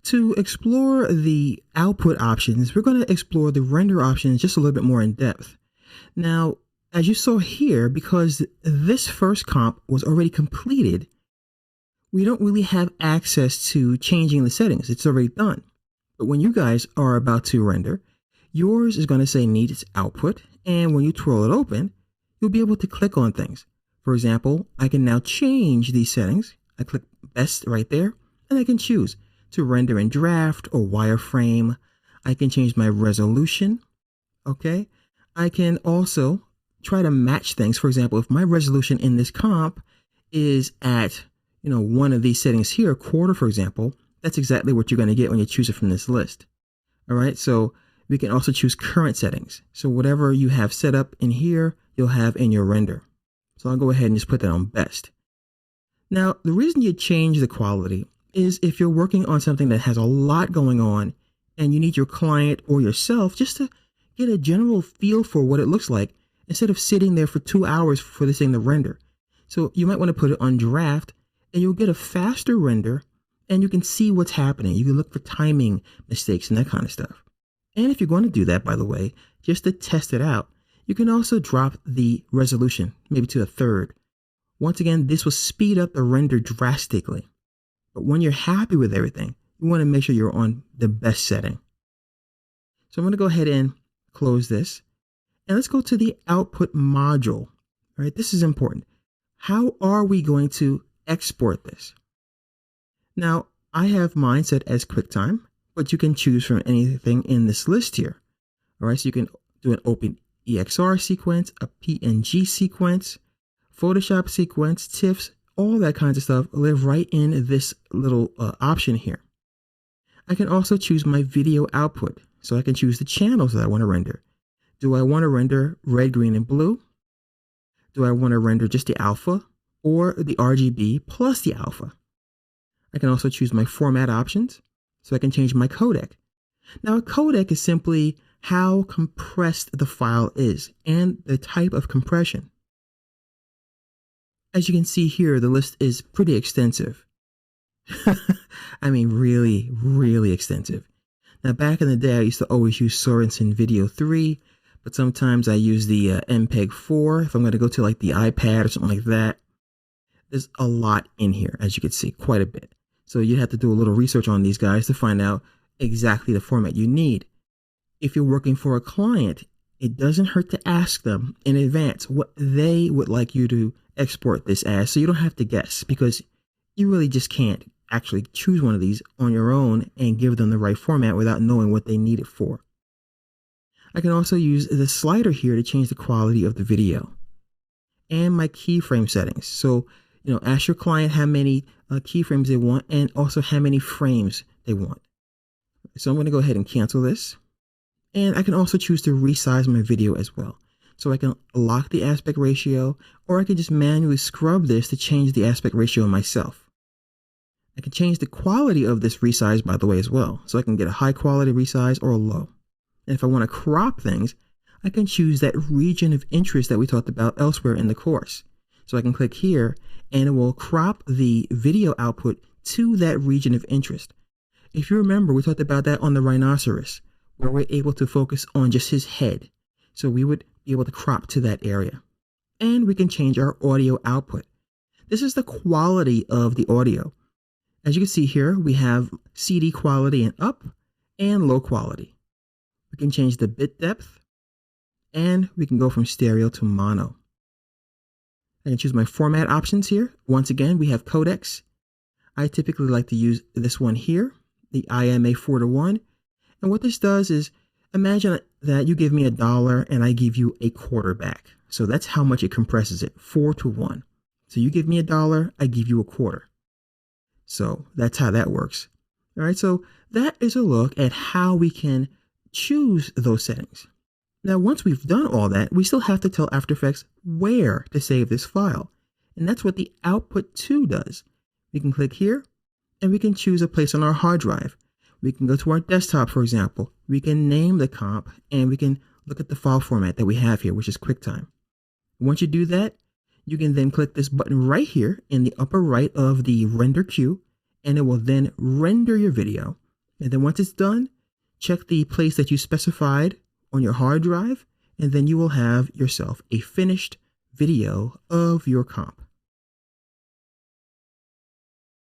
To explore the output options, we're going to explore the render options just a little bit more in depth. Now, as you saw here, because this first comp was already completed, we don't really have access to changing the settings. It's already done. But when you guys are about to render, yours is going to say needs output. And when you twirl it open, you'll be able to click on things. For example, I can now change these settings. I click best right there, and I can choose to render in draft or wireframe. I can change my resolution. Okay. I can also try to match things. For example, if my resolution in this comp is at, one of these settings here, quarter, for example, that's exactly what you're going to get when you choose it from this list. All right. So we can also choose current settings. So whatever you have set up in here, you'll have in your render. So I'll go ahead and just put that on best. Now, the reason you change the quality is if you're working on something that has a lot going on and you need your client or yourself just to get a general feel for what it looks like instead of sitting there for 2 hours for this thing to render. So you might want to put it on draft and you'll get a faster render and you can see what's happening. You can look for timing mistakes and that kind of stuff. And if you're going to do that, by the way, just to test it out, you can also drop the resolution, maybe to a third. Once again, this will speed up the render drastically. But when you're happy with everything, you want to make sure you're on the best setting. So I'm going to go ahead and close this. And let's go to the output module. All right, this is important. How are we going to export this? Now, I have mine set as QuickTime, but you can choose from anything in this list here. All right, so you can do an OpenEXR sequence, a PNG sequence, Photoshop sequence, TIFFs, all that kinds of stuff live right in this little option here. I can also choose my video output. So I can choose the channels that I want to render. Do I want to render red, green, and blue? Do I want to render just the alpha or the RGB plus the alpha? I can also choose my format options. So I can change my codec. Now a codec is simply how compressed the file is and the type of compression. As you can see here, the list is pretty extensive. I mean, really, really extensive. Now, back in the day, I used to always use Sorensen Video 3, but sometimes I use the MPEG 4 if I'm going to go to like the iPad or something like that. There's a lot in here, as you can see, quite a bit. So you have to do a little research on these guys to find out exactly the format you need. If you're working for a client, it doesn't hurt to ask them in advance what they would like you to export this as, so you don't have to guess, because you really just can't actually choose one of these on your own and give them the right format without knowing what they need it for. I can also use the slider here to change the quality of the video and my keyframe settings. So, ask your client how many keyframes they want and also how many frames they want. So I'm going to go ahead and cancel this. And I can also choose to resize my video as well. So I can lock the aspect ratio, or I can just manually scrub this to change the aspect ratio myself. I can change the quality of this resize, by the way, as well. So I can get a high quality resize or a low. And if I want to crop things, I can choose that region of interest that we talked about elsewhere in the course. So I can click here and it will crop the video output to that region of interest. If you remember, we talked about that on the rhinoceros, where we're able to focus on just his head. So we would be able to crop to that area. And we can change our audio output. This is the quality of the audio. As you can see here, we have CD quality and up and low quality. We can change the bit depth and we can go from stereo to mono. I can choose my format options here. Once again, we have codecs. I typically like to use this one here, the IMA 4:1. And what this does is, imagine that you give me $1 and I give you a quarter back. So that's how much it compresses it, 4:1. So you give me $1, I give you a quarter. So that's how that works. All right, so that is a look at how we can choose those settings. Now, once we've done all that, we still have to tell After Effects where to save this file. And that's what the output to does. We can click here and we can choose a place on our hard drive. We can go to our desktop, for example. We can name the comp and we can look at the file format that we have here, which is QuickTime. Once you do that, you can then click this button right here in the upper right of the render queue, and it will then render your video. And then once it's done, check the place that you specified on your hard drive, and then you will have yourself a finished video of your comp.